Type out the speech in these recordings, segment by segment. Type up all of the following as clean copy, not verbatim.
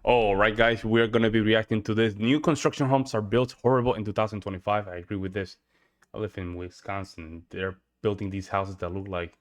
All right, guys, we're going to be reacting to this. New construction homes are built horrible in 2025. I agree with this. I live in Wisconsin. They're building these houses that look like,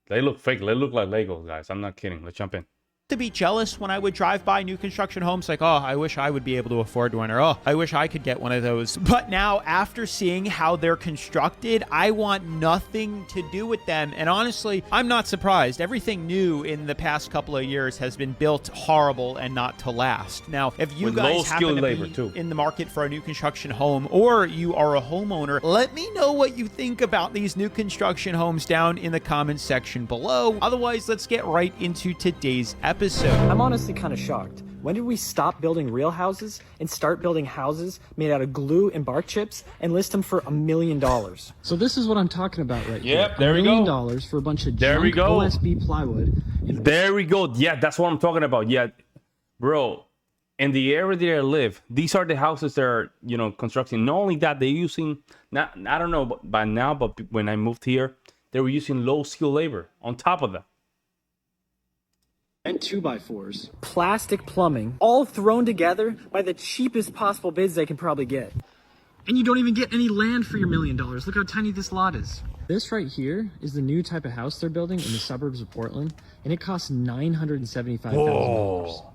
they look fake. They look like Legos, guys. I'm not kidding. Let's jump in. To be jealous when I would drive by new construction homes, like, oh, I wish I would be able to afford one, or oh, I wish I could get one of those. But now, after seeing how they're constructed, I want nothing to do with them. And honestly, I'm not surprised. Everything new in the past couple of years has been built horrible and not to last. Now, if you guys happen to be in the market for a new construction home, or you are a homeowner, let me know what you think about these new construction homes down in the comments section below. Otherwise, let's get right into today's episode. I'm honestly kind of shocked. When did we stop building real houses and start building houses made out of glue and bark chips and list them for $1 million? So this is what I'm talking about right here. Yep, there we go. $1 million for a bunch of junk OSB plywood. There we go. Yeah, that's what I'm talking about. Yeah, bro. In the area that I live, these are the houses that are, constructing. Not only that, they're using, I don't know by now, but when I moved here, they were using low skilled labor on top of that. And 2x4s. Plastic plumbing, all thrown together by the cheapest possible bids they can probably get. And you don't even get any land for your $1 million. Look how tiny this lot is. This right here is the new type of house they're building in the suburbs of Portland, and it costs $975,000.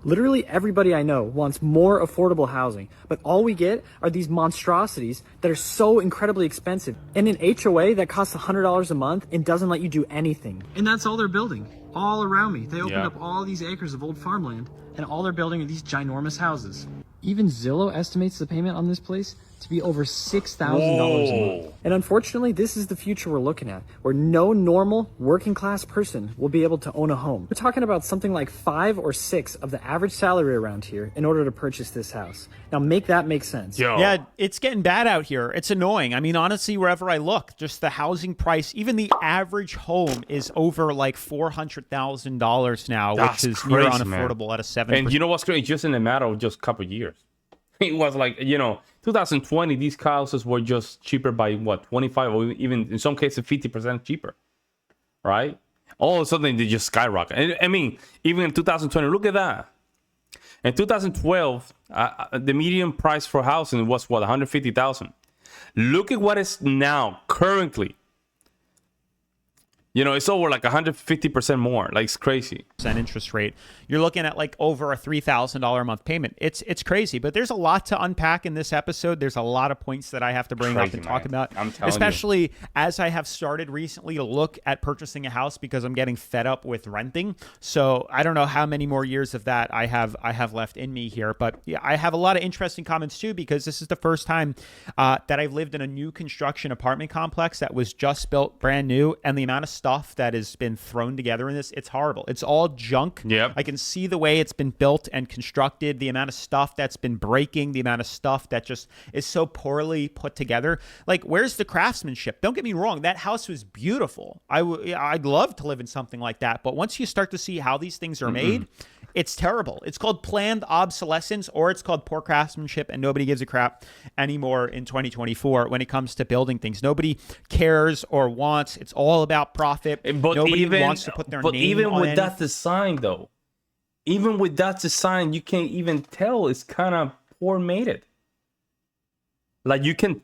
Literally everybody I know wants more affordable housing, but all we get are these monstrosities that are so incredibly expensive. And an HOA that costs $100 a month and doesn't let you do anything. And that's all they're building, all around me. They opened up all these acres of old farmland, and all they're building are these ginormous houses. Even Zillow estimates the payment on this place to be over $6,000 a month. And unfortunately, this is the future we're looking at, where no normal working class person will be able to own a home. We're talking about something like 5 or 6 of the average salary around here in order to purchase this house. Now make that make sense. Yeah, it's getting bad out here. It's annoying. I mean, honestly, wherever I look, just the housing price, even the average home is over like $400,000 now, which is near unaffordable at a 7%. And you know what's crazy? Just in a matter of just a couple of years. It was like, 2020, these houses were just cheaper by what, 25 or even in some cases 50% cheaper, right? All of a sudden they just skyrocket. And, I mean, even in 2020, look at that. In 2012, the median price for housing was what, 150,000. Look at what is now currently. It's over like 150% more. Like, it's crazy. Interest rate. You're looking at like over a $3,000 a month payment. It's crazy, but there's a lot to unpack in this episode. There's a lot of points that I have to bring up and talk about, especially as I have started recently to look at purchasing a house because I'm getting fed up with renting. So I don't know how many more years of that I have left in me here, but yeah, I have a lot of interesting comments too, because this is the first time that I've lived in a new construction apartment complex that was just built brand new, and the amount of stuff that has been thrown together in this, it's horrible. It's all junk. Yep. I can see the way it's been built and constructed, the amount of stuff that's been breaking, the amount of stuff that just is so poorly put together. Like, where's the craftsmanship? Don't get me wrong, that house was beautiful. I'd love to live in something like that, but once you start to see how these things are made, it's terrible. It's called planned obsolescence, or it's called poor craftsmanship, and nobody gives a crap anymore in 2024 when it comes to building things. Nobody cares or wants. It's all about profit. But nobody wants to put their name on it. But even with that design, though, even with that design, you can't even tell it's kind of poor made. Like, you can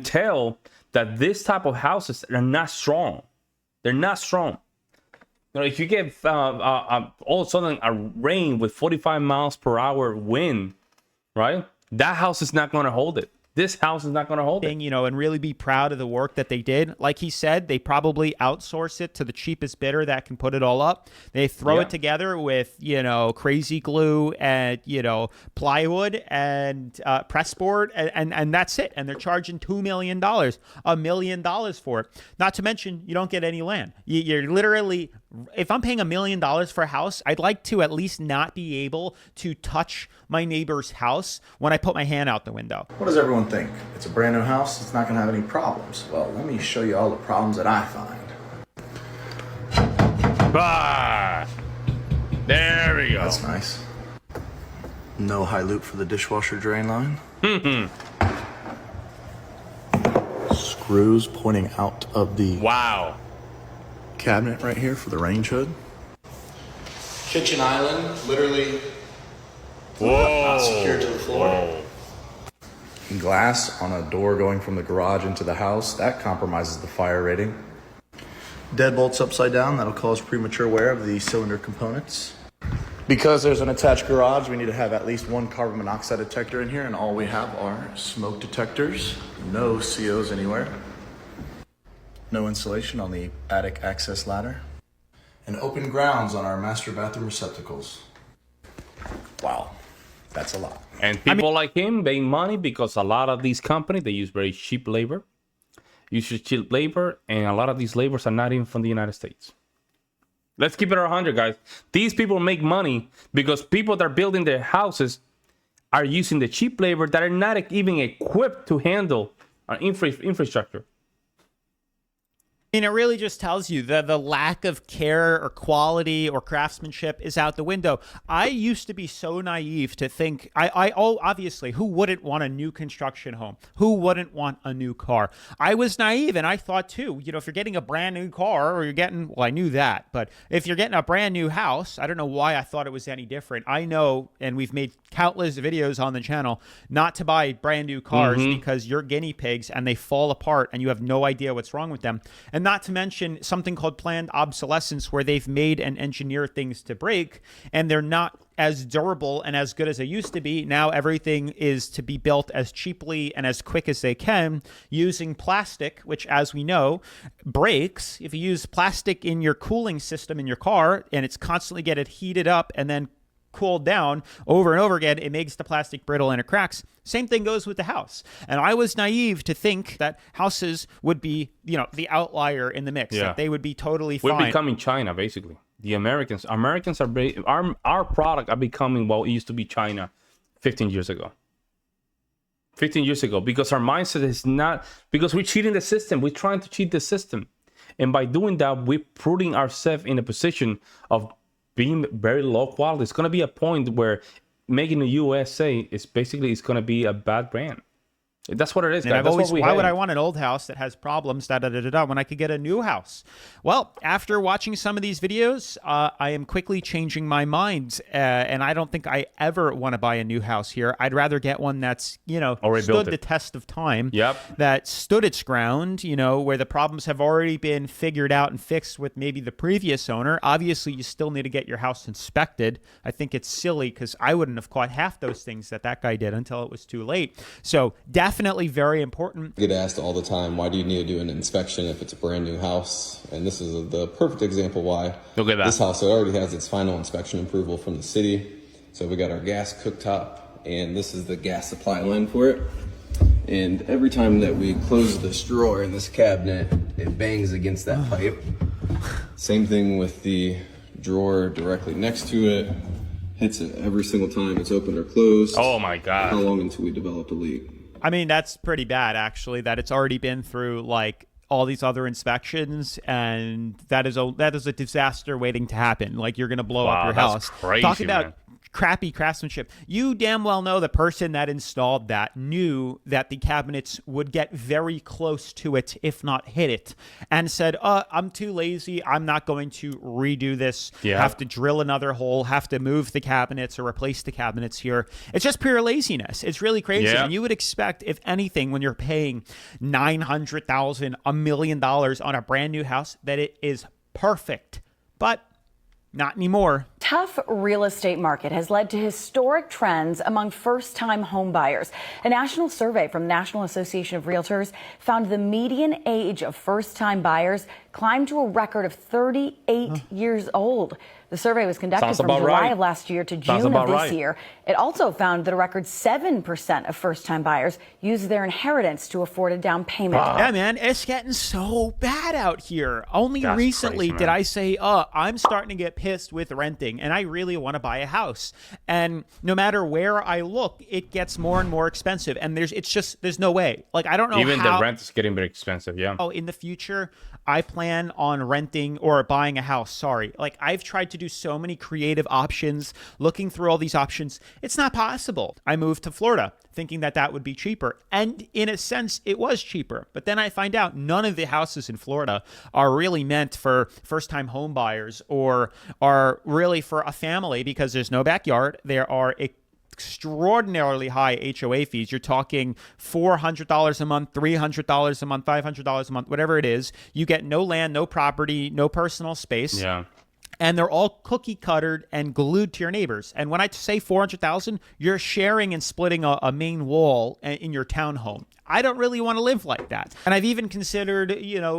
tell that this type of houses are not strong. They're not strong. If you get all of a sudden a rain with 45 miles per hour wind, right? That house is not going to hold it. This house is not going to hold it. And really be proud of the work that they did. Like he said, they probably outsource it to the cheapest bidder that can put it all up. They throw it together with, crazy glue and, plywood and press board, and that's it. And they're charging $2 million, $1 million for it. Not to mention, you don't get any land. You're literally, if I'm paying $1 million for a house, I'd like to at least not be able to touch my neighbor's house when I put my hand out the window. What does everyone think? It's a brand new house, it's not going to have any problems. Well, let me show you all the problems that I find. There we go. That's nice. No high loop for the dishwasher drain line. Screws pointing out of the cabinet right here for the range hood. Kitchen island, literally Not secured to the floor. Glass on a door going from the garage into the house, that compromises the fire rating. Deadbolts upside down, that'll cause premature wear of the cylinder components. Because there's an attached garage, we need to have at least one carbon monoxide detector in here, and all we have are smoke detectors. No COs anywhere. No insulation on the attic access ladder. And open grounds on our master bathroom receptacles. Wow, that's a lot. And people like him make money because a lot of these companies, they use very cheap labor. And a lot of these labors are not even from the United States. Let's keep it 100, guys. These people make money because people that are building their houses are using the cheap labor that are not even equipped to handle our infrastructure. And it really just tells you that the lack of care or quality or craftsmanship is out the window. I used to be so naive to think, obviously, who wouldn't want a new construction home? Who wouldn't want a new car? I was naive, and I thought too, if you're getting a brand new car or I knew that, but if you're getting a brand new house, I don't know why I thought it was any different. I know, and we've made countless videos on the channel, not to buy brand new cars because you're guinea pigs and they fall apart and you have no idea what's wrong with them. And not to mention something called planned obsolescence, where they've made and engineered things to break and they're not as durable and as good as they used to be. Now everything is to be built as cheaply and as quick as they can using plastic, which, as we know, breaks. If you use plastic in your cooling system in your car and it's constantly getting heated up and then cooled down over and over again, it makes the plastic brittle and it cracks. Same thing goes with the house. And I was naive to think that houses would be, the outlier in the mix, that they would be totally fine. We're becoming China, basically. The Americans are our product are becoming what used to be China 15 years ago. 15 years ago, because our mindset is not, because we're cheating the system. We're trying to cheat the system. And by doing that, we're putting ourselves in a position of being very low quality. It's going to be a point where making the USA is basically, it's going to be a bad brand. That's what it is. And why would I want an old house that has problems when I could get a new house? Well, after watching some of these videos, I am quickly changing my mind, and I don't think I ever want to buy a new house here. I'd rather get one that's stood the test of time. That stood its ground. Where the problems have already been figured out and fixed with maybe the previous owner. Obviously, you still need to get your house inspected. I think it's silly because I wouldn't have caught half those things that guy did until it was too late. So definitely very important. I get asked all the time, why do you need to do an inspection if it's a brand new house? And this is the perfect example why. Look at that. This house already has its final inspection approval from the city. So we got our gas cooktop, and this is the gas supply line for it. And every time that we close this drawer in this cabinet, it bangs against that pipe. Same thing with the drawer directly next to it. Hits it every single time it's opened or closed. Oh my God. How long until we develop a leak? I mean, that's pretty bad, actually, that it's already been through all these other inspections, and that is a disaster waiting to happen. You're going to blow up your house. Crazy, Talk about man. Crappy craftsmanship. You damn well know the person that installed that knew that the cabinets would get very close to it, if not hit it, and said, I'm too lazy. I'm not going to redo this. Have to drill another hole, have to move the cabinets or replace the cabinets here. It's just pure laziness. It's really crazy. And you would expect, if anything, when you're paying $900,000, $1 million on a brand new house, that it is perfect. But not anymore. Tough real estate market has led to historic trends among first-time home buyers. A national survey from the National Association of Realtors found the median age of first-time buyers climbed to a record of 38 years old. The survey was conducted from July of last year to June of this year. It also found that a record 7% of first-time buyers use their inheritance to afford a down payment. Yeah, man, it's getting so bad out here. Only recently did I say, I'm starting to get pissed with renting, and I really want to buy a house. And no matter where I look, it gets more and more expensive. And there's no way. I don't know even the rent is getting very expensive. Oh, in the future, I plan on renting or buying a house. Sorry. I've tried to do so many creative options, looking through all these options. It's not possible. I moved to Florida thinking that would be cheaper. And in a sense, it was cheaper. But then I find out none of the houses in Florida are really meant for first-time home buyers or are really for a family, because there's no backyard. There are extraordinarily high HOA fees. You're talking $400 a month, $300 a month, $500 a month, whatever it is. You get no land, no property, no personal space. Yeah. And they're all cookie cuttered and glued to your neighbors. And when I say 400,000, you're sharing and splitting a main wall in your townhome. I don't really want to live like that. And I've even considered,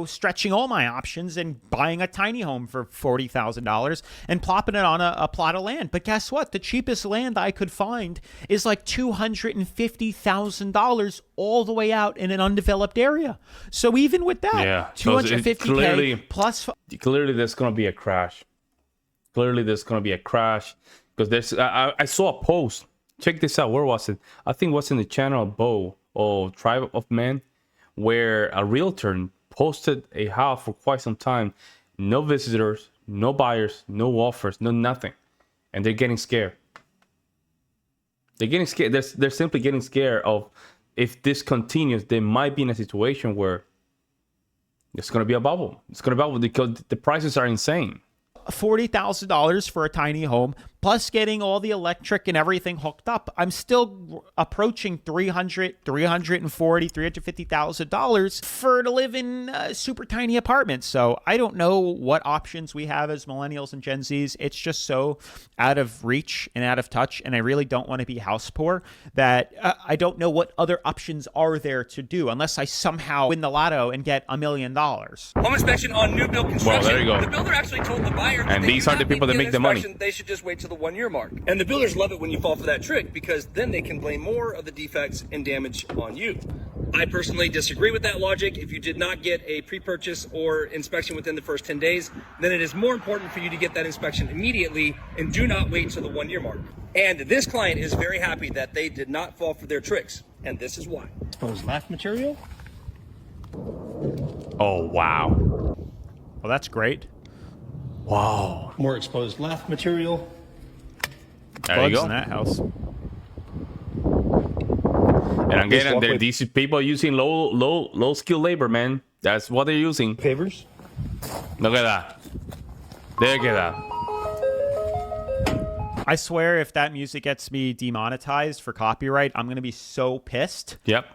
stretching all my options and buying a tiny home for $40,000 and plopping it on a plot of land. But guess what? The cheapest land I could find is like $250,000 all the way out in an undeveloped area. So even with that, $250K plus. Clearly, there's going to be a crash. Because I saw a post. Check this out. Where was it? I think it was in the channel of Bo or Tribe of Men, where a realtor posted a house for quite some time. No visitors, no buyers, no offers, no nothing. And they're getting scared. They're simply getting scared of, if this continues, they might be in a situation where it's going to be a bubble. It's going to be a bubble because the prices are insane. $40,000 for a tiny home, plus getting all the electric and everything hooked up, I'm still approaching $350,000 for to live in super tiny apartments. So I don't know what options we have as millennials and Gen Zs. It's just so out of reach and out of touch, and I really don't want to be house poor that I don't know what other options are there to do unless I somehow win the lotto and get $1 million. Home inspection on new build construction. Well, there you go. The builder actually told the buyer, and these are the people that make the money. They should just wait till the 1 year mark. And the builders love it when you fall for that trick, because then they can blame more of the defects and damage on you. I personally disagree with that logic. If you did not get a pre-purchase or inspection within the first 10 days, then it is more important for you to get that inspection immediately and do not wait till the 1 year mark. And this client is very happy that they did not fall for their tricks. And this is why. Exposed lath material. Oh, wow. Well, that's great. Wow. More exposed lath material. There you go. In that house. And again, these people using low skill labor, man. That's what they're using. Pavers. Look at that. Look at that. I swear, if that music gets me demonetized for copyright, I'm gonna be so pissed. Yep.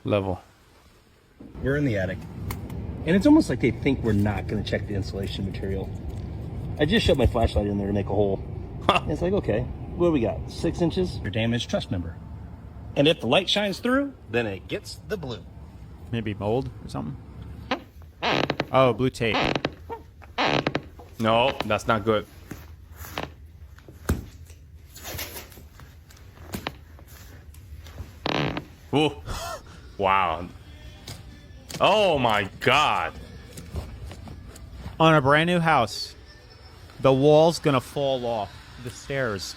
Level. We're in the attic. And it's almost like they think we're not going to check the insulation material. I just shoved my flashlight in there to make a hole. And it's like, okay, what do we got? 6 inches? Your damaged truss member. And if the light shines through, then it gets the blue. Maybe mold or something. Oh, blue tape. No, that's not good. Ooh. Wow. Oh my God. On a brand new house, the wall's gonna fall off the stairs.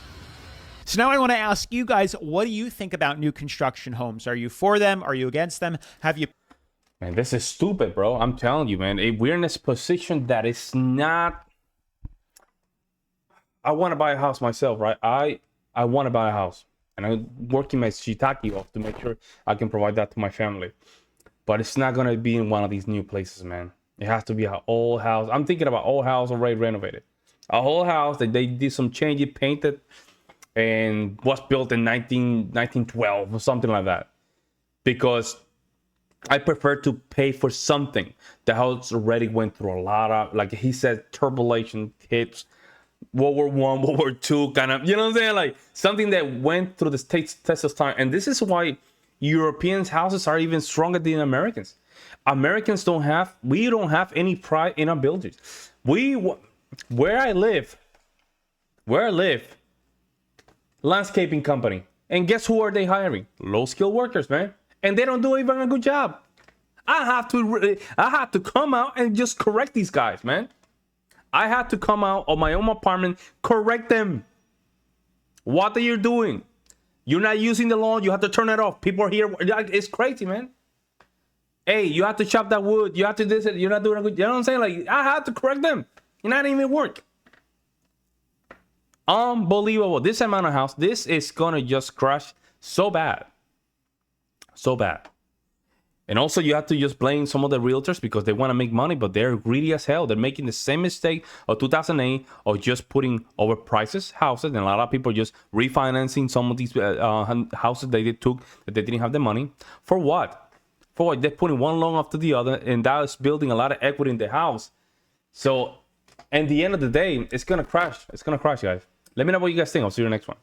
So now I want to ask you guys, what do you think about new construction homes? Are you for them? Are you against them? Have you... Man, this is stupid, bro. I'm telling you, man. We're in this position that is not... I want to buy a house myself, right? I want to buy a house. And I'm working my shiitake off to make sure I can provide that to my family. But it's not going to be in one of these new places, man. It has to be an old house. I'm thinking about old house already renovated. A whole house that they did some changes, painted, and was built in 1912 or something like that. Because I prefer to pay for something. The house already went through a lot of, like he said, turbulence hits, World War I, World War II, kind of, you know what I'm saying? Like something that went through the test of time. And this is why Europeans' houses are even stronger than Americans. Americans don't have any pride in our buildings. Where I live, landscaping company. And guess who are they hiring? Low-skilled workers, man. And they don't do even a good job. I have to come out and just correct these guys, man. I have to come out of my own apartment, correct them. What are you doing? You're not using the lawn. You have to turn it off. People are here. It's crazy, man. Hey, you have to chop that wood. You have to do this. You're not doing a good. You know what I'm saying? Like, I have to correct them. You're not even work. Unbelievable. This amount of house. This is gonna just crash so bad. So bad. And also, you have to just blame some of the realtors because they want to make money, but they're greedy as hell. They're making the same mistake of 2008 of just putting overpriced houses. And a lot of people just refinancing some of these houses they took that they didn't have the money. For what? For what? They're putting one loan after the other, and that is building a lot of equity in the house. So, at the end of the day, it's going to crash. It's going to crash, guys. Let me know what you guys think. I'll see you in the next one.